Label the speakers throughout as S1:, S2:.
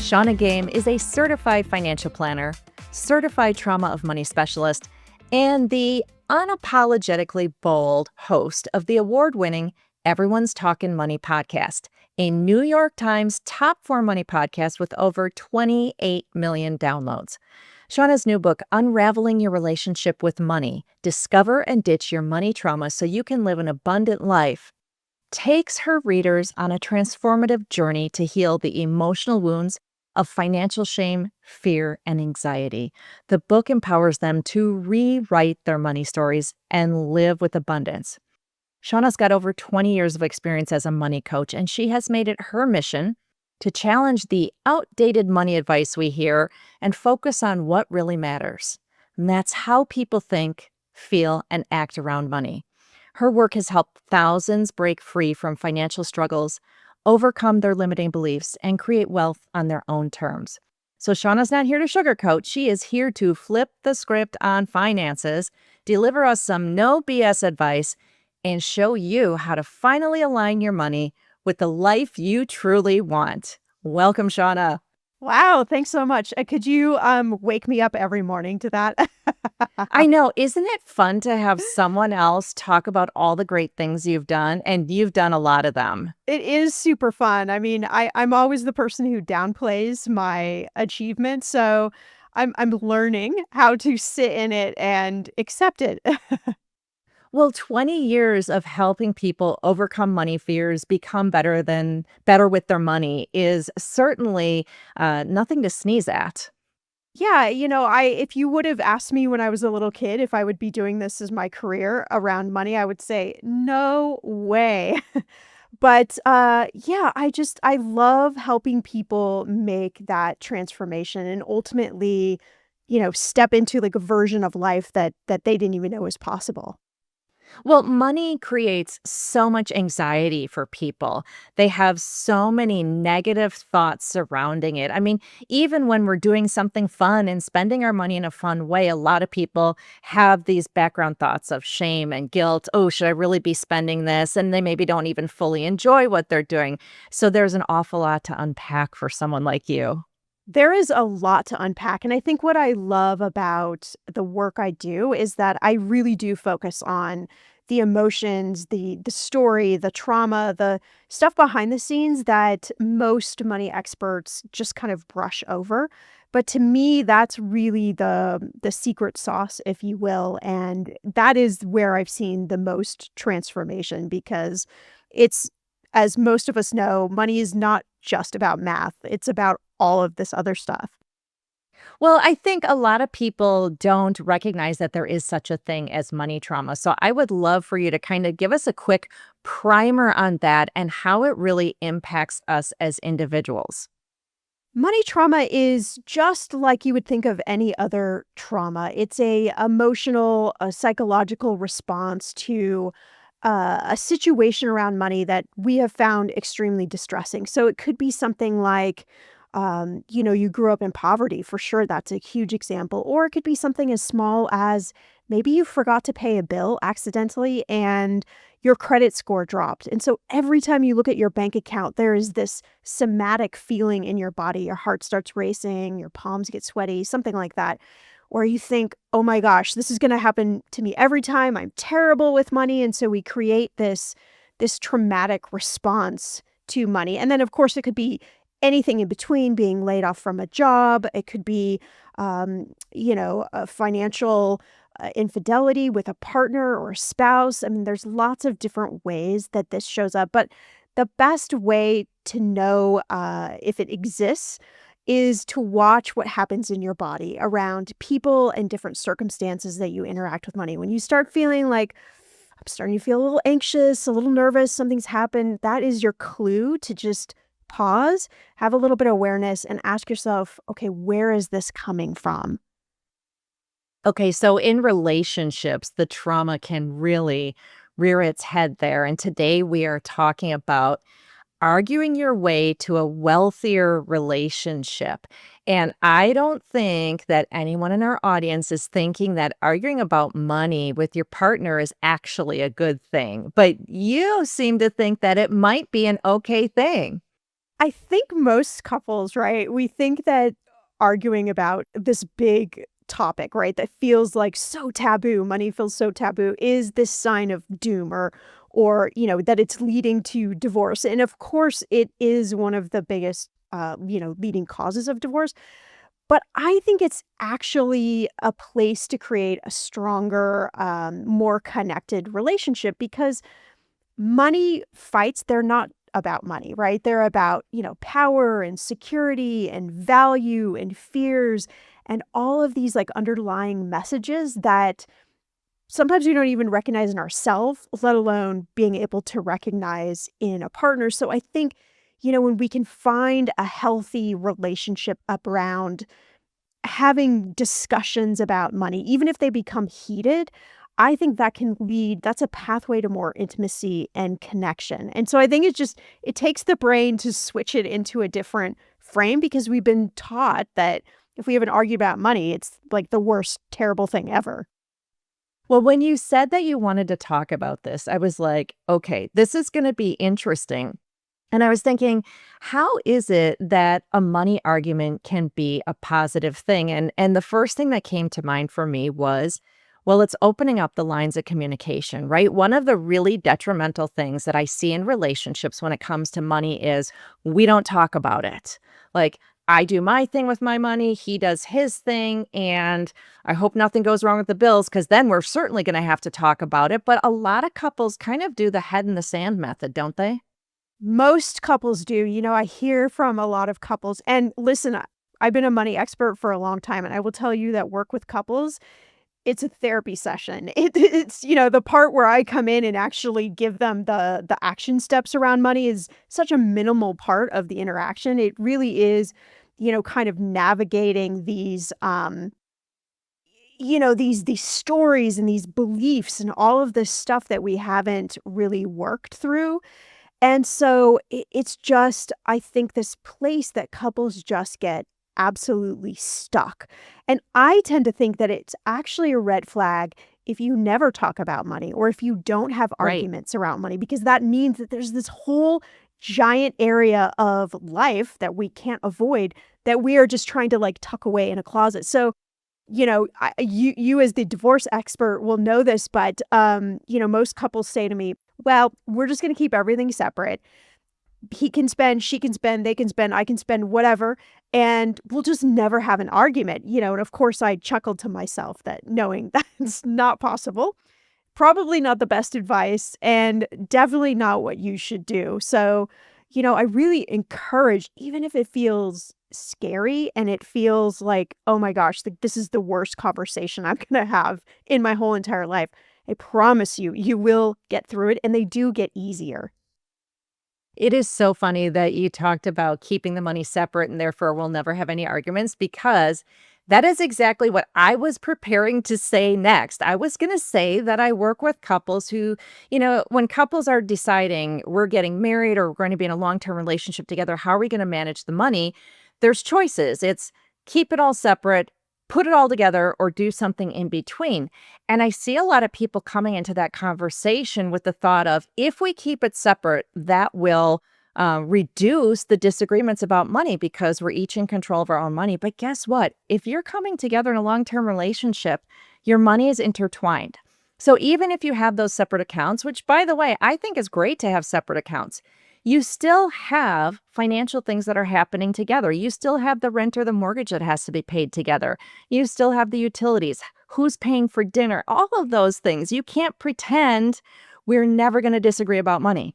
S1: Shannah Game is a certified financial planner, certified trauma of money specialist, and the unapologetically bold host of the award-winning Everyone's Talkin' Money podcast, a New York Times top 4 money podcast with over 28 million downloads. Shannah's new book, Unraveling Your Relationship with Money, Discover and Ditch Your Money Trauma so you can live an abundant life, takes her readers on a transformative journey to heal the emotional wounds of financial shame, fear, and anxiety. The book empowers them to rewrite their money stories and live with abundance. Shannah's got over 20 years of experience as a money coach, and she has made it her mission to challenge the outdated money advice we hear and focus on what really matters. And that's how people think, feel, and act around money. Her work has helped thousands break free from financial struggles, overcome their limiting beliefs, and create wealth on their own terms. So Shannah's not here to sugarcoat. She is here to flip the script on finances, deliver us some no BS advice, and show you how to finally align your money with the life you truly want. Welcome, Shannah.
S2: Wow, thanks so much. Could you wake me up every morning to that?
S1: I know. Isn't it fun to have someone else talk about all the great things you've done? And you've done a lot of them.
S2: It is super fun. I mean, I'm always the person who downplays my achievements, so I'm learning how to sit in it and accept it.
S1: Well, 20 years of helping people overcome money fears, become better with their money is certainly nothing to sneeze at.
S2: Yeah, if you would have asked me when I was a little kid if I would be doing this as my career around money, I would say, no way. But yeah, I love helping people make that transformation and ultimately, step into like a version of life that they didn't even know was possible.
S1: Well, money creates so much anxiety for people. They have so many negative thoughts surrounding it. I mean, even when we're doing something fun and spending our money in a fun way, a lot of people have these background thoughts of shame and guilt. Oh, should I really be spending this? And they maybe don't even fully enjoy what they're doing. So there's an awful lot to unpack for someone like you.
S2: There is a lot to unpack, and I think what I love about the work I do is that I really do focus on the emotions, the story, the trauma, the stuff behind the scenes that most money experts just kind of brush over. But to me, that's really the secret sauce, if you will, and that is where I've seen the most transformation because it's as most of us know, money is not just about math. It's about all of this other stuff.
S1: Well, I think a lot of people don't recognize that there is such a thing as money trauma. So I would love for you to kind of give us a quick primer on that and how it really impacts us as individuals.
S2: Money trauma is just like you would think of any other trauma. It's a emotional, a psychological response to a situation around money that we have found extremely distressing. So it could be something like, you grew up in poverty, for sure. That's a huge example. Or it could be something as small as maybe you forgot to pay a bill accidentally and your credit score dropped. And so every time you look at your bank account, there is this somatic feeling in your body. Your heart starts racing, your palms get sweaty, something like that. Or you think, oh my gosh, this is going to happen to me every time. I'm terrible with money. And so we create this traumatic response to money. And then, of course, it could be anything in between, being laid off from a job. It could be, a financial infidelity with a partner or a spouse. I mean, there's lots of different ways that this shows up. But the best way to know if it exists is to watch what happens in your body around people and different circumstances that you interact with money. When you start feeling like, I'm starting to feel a little anxious, a little nervous, something's happened, that is your clue to just pause, have a little bit of awareness, and ask yourself, okay, where is this coming from?
S1: Okay, so in relationships, the trauma can really rear its head there. And today we are talking about arguing your way to a wealthier relationship. And I don't think that anyone in our audience is thinking that arguing about money with your partner is actually a good thing. But you seem to think that it might be an okay thing.
S2: I think most couples, right, we think that arguing about this big topic, right, that feels like so taboo, money feels so taboo, is this sign of doom or, that it's leading to divorce. And of course, it is one of the biggest, leading causes of divorce. But I think it's actually a place to create a stronger, more connected relationship because money fights, they're not about money, right? They're about, power and security and value and fears and all of these like underlying messages that sometimes we don't even recognize in ourselves, let alone being able to recognize in a partner. So I think, when we can find a healthy relationship up around having discussions about money, even if they become heated, I think that's a pathway to more intimacy and connection. And so I think it takes the brain to switch it into a different frame because we've been taught that if we have an argument about money, it's like the worst, terrible thing ever.
S1: Well, when you said that you wanted to talk about this, I was like, okay, this is going to be interesting. And I was thinking, how is it that a money argument can be a positive thing? And the first thing that came to mind for me was, well, it's opening up the lines of communication, right? One of the really detrimental things that I see in relationships when it comes to money is we don't talk about it. Like, I do my thing with my money, he does his thing, and I hope nothing goes wrong with the bills because then we're certainly going to have to talk about it. But a lot of couples kind of do the head in the sand method, don't they?
S2: Most couples do. I hear from a lot of couples. And listen, I've been a money expert for a long time, and I will tell you that work with couples, it's a therapy session. It's the part where I come in and actually give them the action steps around money is such a minimal part of the interaction. It really is, kind of navigating these stories and these beliefs and all of this stuff that we haven't really worked through. And so it's just, I think, this place that couples just get absolutely stuck. And I tend to think that it's actually a red flag if you never talk about money or if you don't have
S1: Right.
S2: arguments around money, because that means that there's this whole giant area of life that we can't avoid that we are just trying to like tuck away in a closet. So, you as the divorce expert will know this, but most couples say to me, "Well, we're just going to keep everything separate. He can spend, she can spend, they can spend, I can spend, whatever, and we'll just never have an argument." And of course, I chuckled to myself that knowing that's not possible. Probably not the best advice and definitely not what you should do. So, I really encourage, even if it feels scary and it feels like, oh my gosh, this is the worst conversation I'm going to have in my whole entire life. I promise you, you will get through it and they do get easier.
S1: It is so funny that you talked about keeping the money separate and therefore we'll never have any arguments because that is exactly what I was preparing to say next. I was going to say that I work with couples who, when couples are deciding we're getting married or we're going to be in a long term relationship together, how are we going to manage the money? There's choices. It's keep it all separate, put it all together, or do something in between. And I see a lot of people coming into that conversation with the thought of if we keep it separate, that will reduce the disagreements about money because we're each in control of our own money. But guess what? If you're coming together in a long term relationship, your money is intertwined. So even if you have those separate accounts, which by the way, I think is great to have separate accounts, you still have financial things that are happening together. You still have the rent or the mortgage that has to be paid together. You still have the utilities. Who's paying for dinner? All of those things. You can't pretend we're never going to disagree about money.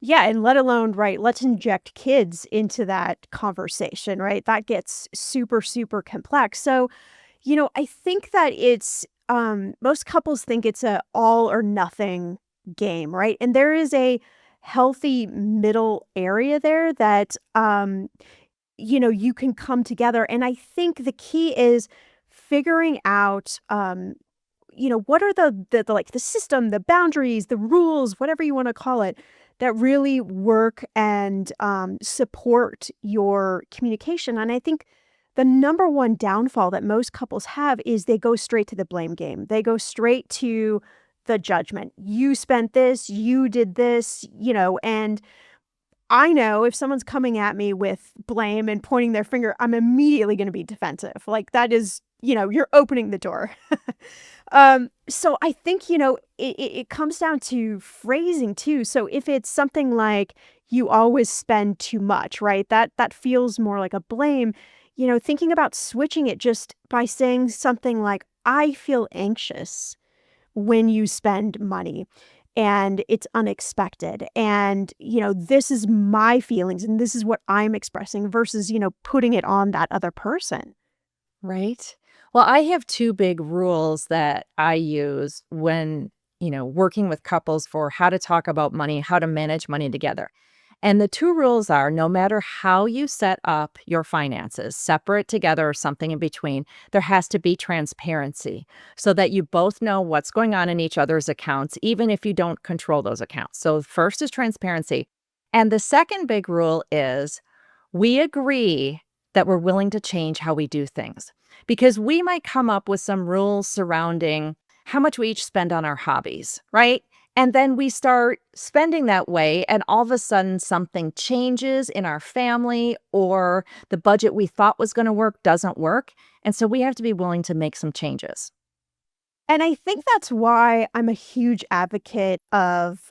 S2: Yeah, and let alone, right, let's inject kids into that conversation, right? That gets super, super complex. So, I think that it's most couples think it's a all or nothing game, right? And there is a healthy middle area there that you can come together. And I think the key is figuring out what are the like the system, the boundaries, the rules, whatever you want to call it, that really work and support your communication. And I think the number one downfall that most couples have is they go straight to the blame game. They go straight to the judgment. You spent this, you did this, and I know if someone's coming at me with blame and pointing their finger, I'm immediately gonna be defensive. Like, that is, you're opening the door. So I think, it comes down to phrasing too. So if it's something like, "You always spend too much," right? That feels more like a blame. Thinking about switching it just by saying something like, "I feel anxious when you spend money, and it's unexpected. And, this is my feelings and this is what I'm expressing," versus, putting it on that other person.
S1: Right. Well, I have two big rules that I use when, working with couples for how to talk about money, how to manage money together. And the two rules are no matter how you set up your finances, separate together or something in between, there has to be transparency so that you both know what's going on in each other's accounts, even if you don't control those accounts. So, first is transparency. And the second big rule is we agree that we're willing to change how we do things because we might come up with some rules surrounding how much we each spend on our hobbies, right? And then we start spending that way, and all of a sudden, something changes in our family, or the budget we thought was going to work doesn't work. And so we have to be willing to make some changes.
S2: And I think that's why I'm a huge advocate of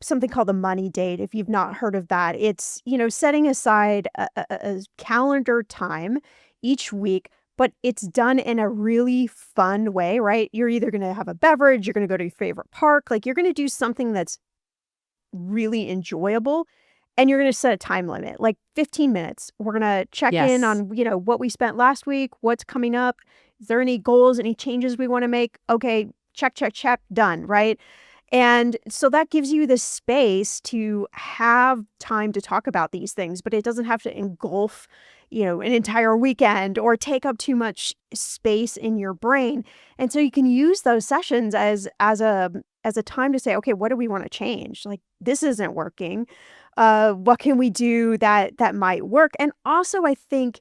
S2: something called the money date. If you've not heard of that, it's, setting aside a calendar time each week, but it's done in a really fun way, right? You're either going to have a beverage, you're going to go to your favorite park, like you're going to do something that's really enjoyable, and you're gonna set a time limit, like 15 minutes. We're gonna check in
S1: Yes.
S2: on, what we spent last week, what's coming up. Is there any goals, any changes we wanna make? Okay, check, check, check, done, right? And so that gives you the space to have time to talk about these things, but it doesn't have to engulf, an entire weekend or take up too much space in your brain. And so you can use those sessions as a time to say, okay, what do we want to change? Like, this isn't working. What can we do that might work? And also, I think,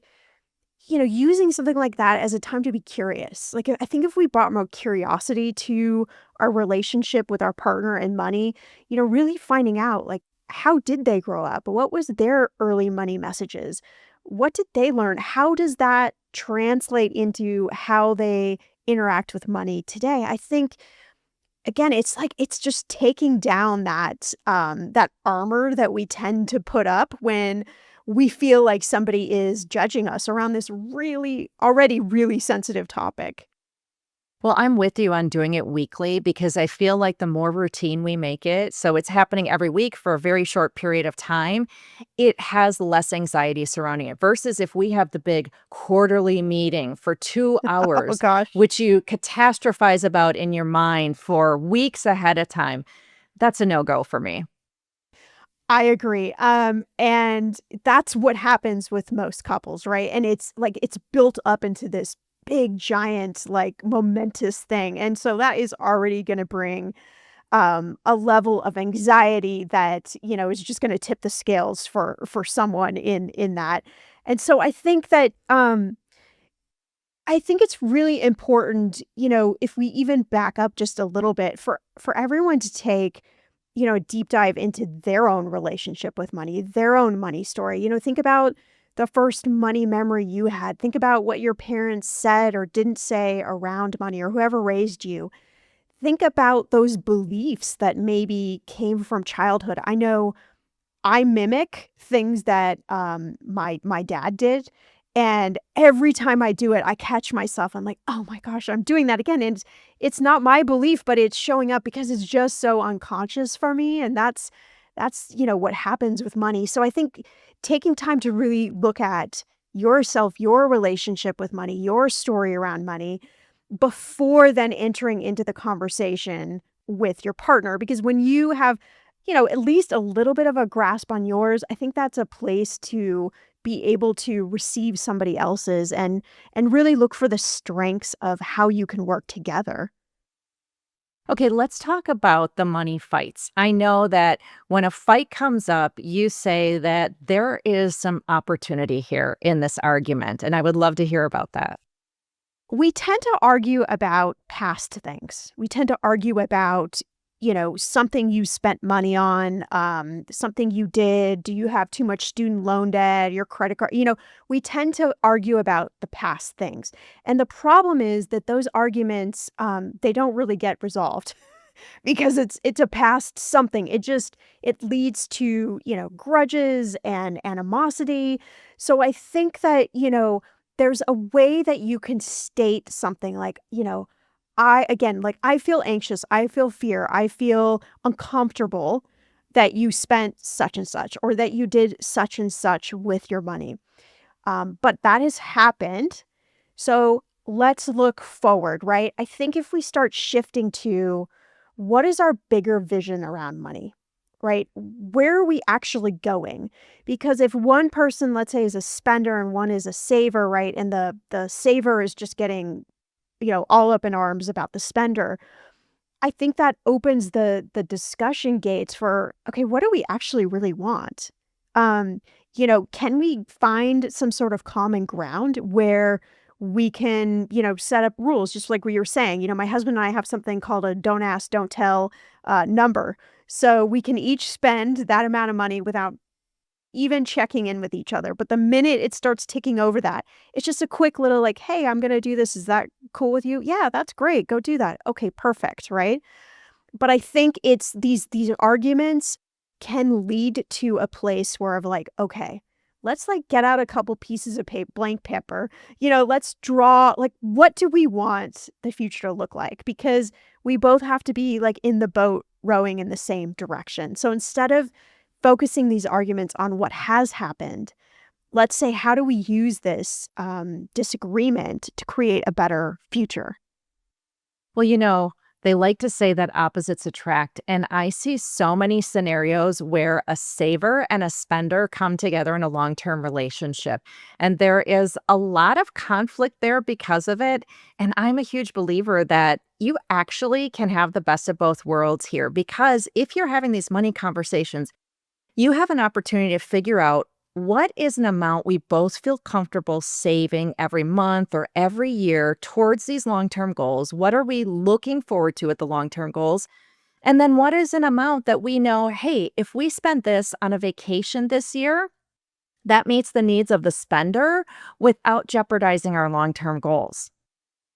S2: using something like that as a time to be curious. Like, I think if we brought more curiosity to our relationship with our partner and money, really finding out, like, how did they grow up? What was their early money messages? What did they learn? How does that translate into how they interact with money today? I think, again, it's like it's just taking down that armor that we tend to put up when we feel like somebody is judging us around this really already really sensitive topic.
S1: Well, I'm with you on doing it weekly because I feel like the more routine we make it, so it's happening every week for a very short period of time, it has less anxiety surrounding it versus if we have the big quarterly meeting for 2
S2: Oh
S1: hours,
S2: gosh.
S1: which you catastrophize about in your mind for weeks ahead of time. That's a no-go for me.
S2: I agree. And that's what happens with most couples, right? And it's like it's built up into this big giant like momentous thing. And so that is already going to bring a level of anxiety that, is just going to tip the scales for someone in that. And so I think it's really important, if we even back up just a little bit for everyone to take, a deep dive into their own relationship with money, their own money story. Think about the first money memory you had. Think about what your parents said or didn't say around money or whoever raised you. Think about those beliefs that maybe came from childhood. I know I mimic things that, my dad did, and every time I do it, I catch myself. I'm like, "Oh my gosh, I'm doing that again," and it's not my belief, but it's showing up because it's just so unconscious for me, and that's, what happens with money. So I think taking time to really look at yourself, your relationship with money, your story around money, before then entering into the conversation with your partner, because when you have at least a little bit of a grasp on yours, I think that's a place to be able to receive somebody else's and really look for the strengths of how you can work together.
S1: Okay, let's talk about the money fights. I know that when a fight comes up, you say that there is some opportunity here in this argument, and I would love to hear about that.
S2: We tend to argue about past things. We tend to argue about, something you spent money on, something you did. Do you have too much student loan debt, your credit card? We tend to argue about the past things. And the problem is that those arguments, they don't really get resolved because it's a past something. It leads to, grudges and animosity. So I think that, there's a way that you can state something like, I feel anxious, I feel fear, I feel uncomfortable that you spent such and such, or that you did such and such with your money. But that has happened. So let's look forward, right? I think if we start shifting to what is our bigger vision around money, right? Where are we actually going? Because if one person, let's say, is a spender and one is a saver, right? And the saver is just getting, all up in arms about the spender. I think that opens the discussion gates for, okay, what do we actually really want? Can we find some sort of common ground where we can, set up rules, just like what you're saying. My husband and I have something called a don't ask, don't tell number. So we can each spend that amount of money without even checking in with each other. But the minute it starts ticking over that, it's just a quick little like, hey, I'm going to do this. Is that cool with you? Yeah, that's great. Go do that. Okay, perfect. Right. But I think it's these arguments can lead to a place where of like, okay, let's like get out a couple pieces of blank paper. Let's draw like what do we want the future to look like? Because we both have to be like in the boat rowing in the same direction. So instead of focusing these arguments on what has happened, let's say, how do we use this disagreement to create a better future?
S1: Well, they like to say that opposites attract, and I see so many scenarios where a saver and a spender come together in a long-term relationship, and there is a lot of conflict there because of it, and I'm a huge believer that you actually can have the best of both worlds here, because if you're having these money conversations, you have an opportunity to figure out what is an amount we both feel comfortable saving every month or every year towards these long-term goals? What are we looking forward to at the long-term goals? And then what is an amount that we know, hey, if we spend this on a vacation this year, that meets the needs of the spender without jeopardizing our long-term goals?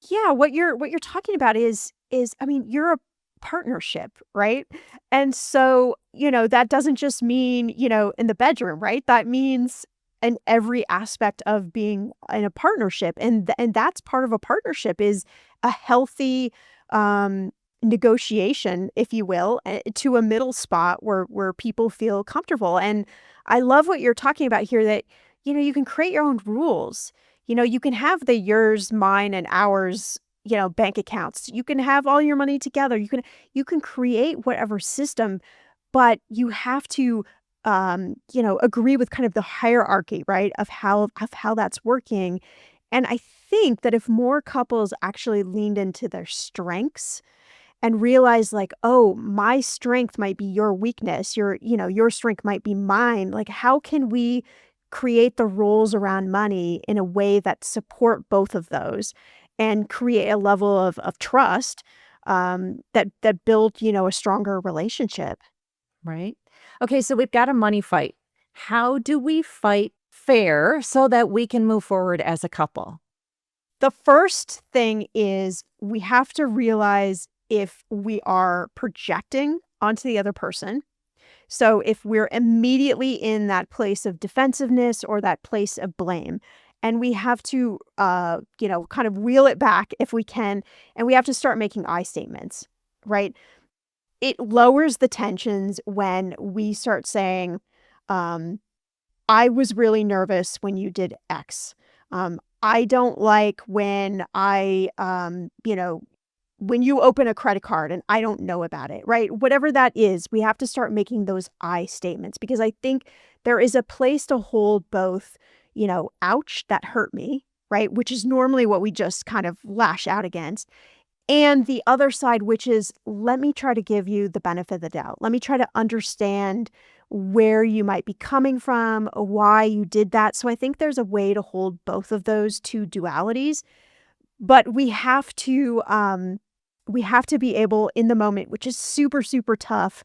S2: Yeah, what you're talking about is I mean, you're a partnership, right? And so, that doesn't just mean, in the bedroom, right? That means in every aspect of being in a partnership. And that's part of a partnership is a healthy negotiation, if you will, to a middle spot where people feel comfortable. And I love what you're talking about here that, you can create your own rules. You can have the yours, mine, and ours, bank accounts. You can have all your money together. You can create whatever system, but you have to agree with kind of the hierarchy, right, of how that's working. And I think that if more couples actually leaned into their strengths and realize like, oh, my strength might be your weakness, your strength might be mine. Like, how can we create the rules around money in a way that support both of those and create a level of trust that build, a stronger relationship?
S1: Right? Okay, so we've got a money fight. How do we fight fair so that we can move forward as a couple?
S2: The first thing is we have to realize if we are projecting onto the other person. So if we're immediately in that place of defensiveness or that place of blame, and we have to, kind of wheel it back if we can, and we have to start making I statements, right? It lowers the tensions when we start saying, um, I was really nervous when you did X. I don't like when when you open a credit card and I don't know about it, right? Whatever that is, we have to start making those I statements because I think there is a place to hold both, ouch, that hurt me, right? Which is normally what we just kind of lash out against. And the other side, which is, let me try to give you the benefit of the doubt. Let me try to understand where you might be coming from, why you did that. So I think there's a way to hold both of those two dualities, but we have to we have to be able in the moment, which is super, super tough,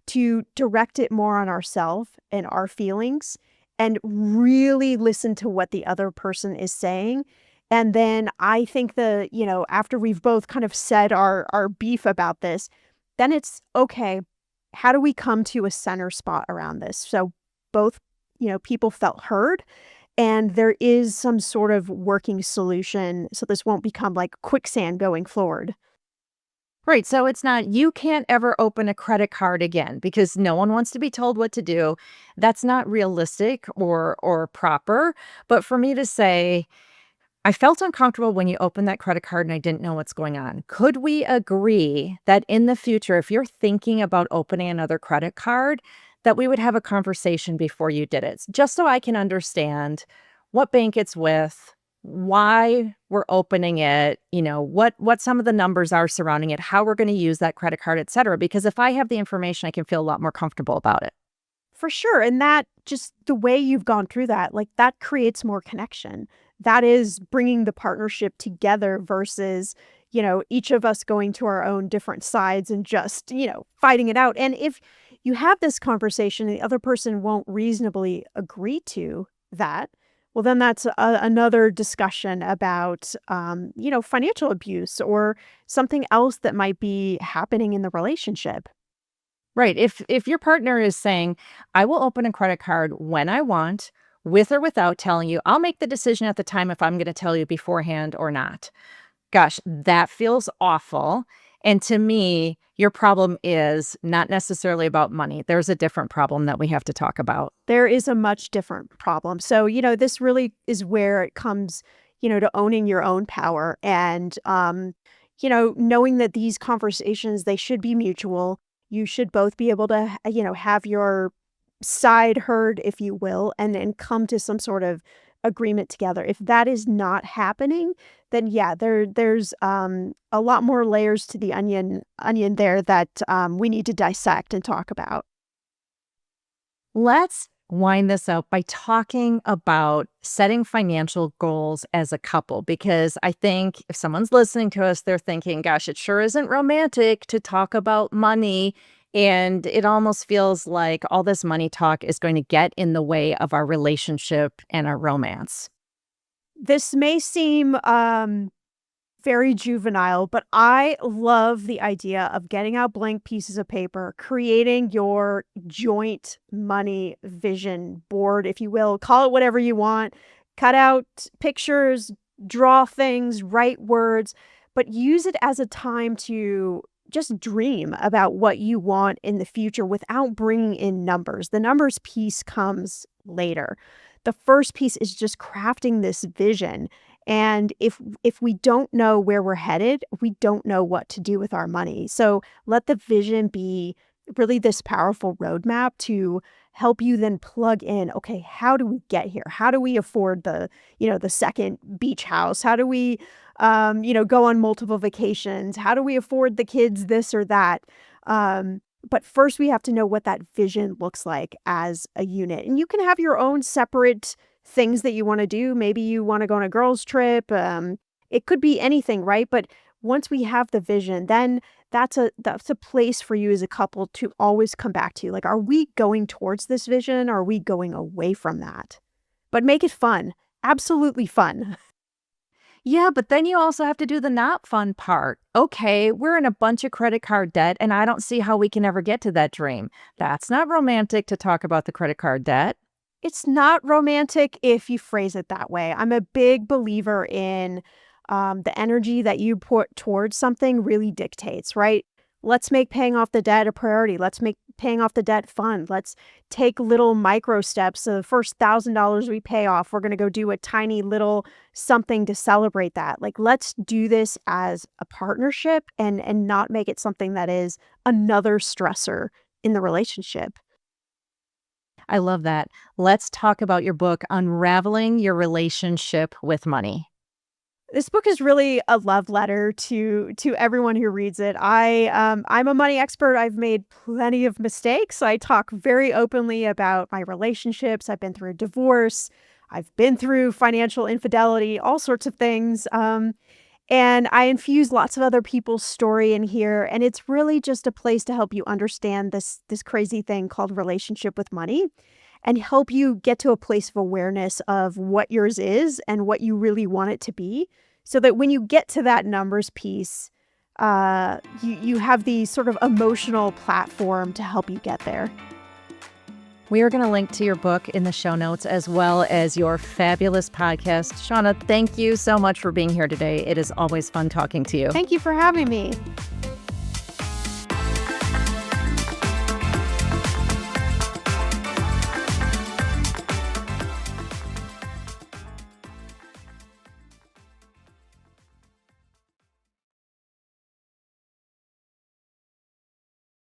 S2: to direct it more on ourselves and our feelings and really listen to what the other person is saying. And then I think after we've both kind of said our beef about this, then it's okay, how do we come to a center spot around this? So both, people felt heard and there is some sort of working solution so this won't become like quicksand going forward.
S1: Right. So it's not, you can't ever open a credit card again because no one wants to be told what to do. That's not realistic or proper. But for me to say, I felt uncomfortable when you opened that credit card and I didn't know what's going on. Could we agree that in the future, if you're thinking about opening another credit card, that we would have a conversation before you did it, just so I can understand what bank it's with, why we're opening it, what some of the numbers are surrounding it, how we're going to use that credit card, et cetera. Because if I have the information, I can feel a lot more comfortable about it.
S2: For sure, and that just the way you've gone through that, like, that creates more connection. That is bringing the partnership together versus, each of us going to our own different sides and just, fighting it out, and if you have this conversation and the other person won't reasonably agree to that, well, then that's another discussion about, financial abuse or something else that might be happening in the relationship.
S1: Right. If your partner is saying, I will open a credit card when I want, with or without telling you, I'll make the decision at the time if I'm going to tell you beforehand or not. Gosh, that feels awful. And to me, your problem is not necessarily about money. There's a different problem that we have to talk about.
S2: There is a much different problem. So, this really is where it comes, to owning your own power and, knowing that these conversations, they should be mutual. You should both be able to, have your side heard, if you will, and come to some sort of agreement together. If that is not happening, then yeah, there's a lot more layers to the onion there that we need to dissect and talk about.
S1: Let's wind this out by talking about setting financial goals as a couple, because I think if someone's listening to us, they're thinking, gosh, it sure isn't romantic to talk about money. And it almost feels like all this money talk is going to get in the way of our relationship and our romance.
S2: This may seem very juvenile, but I love the idea of getting out blank pieces of paper, creating your joint money vision board, if you will. Call it whatever you want. Cut out pictures, draw things, write words, but use it as a time to just dream about what you want in the future without bringing in numbers. The numbers piece comes later. The first piece is just crafting this vision. And if we don't know where we're headed, we don't know what to do with our money. So let the vision be really this powerful roadmap to help you then plug in, okay, how do we get here? How do we afford the second beach house? How do we, go on multiple vacations? How do we afford the kids this or that? But first we have to know what that vision looks like as a unit. And you can have your own separate things that you want to do. Maybe you want to go on a girls trip. It could be anything, right? But once we have the vision, then that's a place for you as a couple to always come back to. Like, are we going towards this vision? Or are we going away from that? But make it fun. Absolutely fun.
S1: Yeah, but then you also have to do the not fun part. Okay, we're in a bunch of credit card debt, and I don't see how we can ever get to that dream. That's not romantic to talk about the credit card debt.
S2: It's not romantic if you phrase it that way. I'm a big believer in the energy that you put towards something really dictates, right? Let's make paying off the debt a priority. Let's make paying off the debt fun. Let's take little micro steps. So the first $1,000 we pay off, we're going to go do a tiny little something to celebrate that. Like, let's do this as a partnership and not make it something that is another stressor in the relationship.
S1: I love that. Let's talk about your book, Unraveling Your Relationship with Money.
S2: This book is really a love letter to everyone who reads it. I'm a money expert. I've made plenty of mistakes. I talk very openly about my relationships. I've been through a divorce. I've been through financial infidelity, all sorts of things. And I infuse lots of other people's story in here, and it's really just a place to help you understand this crazy thing called relationship with money and help you get to a place of awareness of what yours is and what you really want it to be, so that when you get to that numbers piece, you have the sort of emotional platform to help you get there.
S1: We are going to link to your book in the show notes as well as your fabulous podcast. Shannah, thank you so much for being here today. It is always fun talking to you.
S2: Thank you for having me.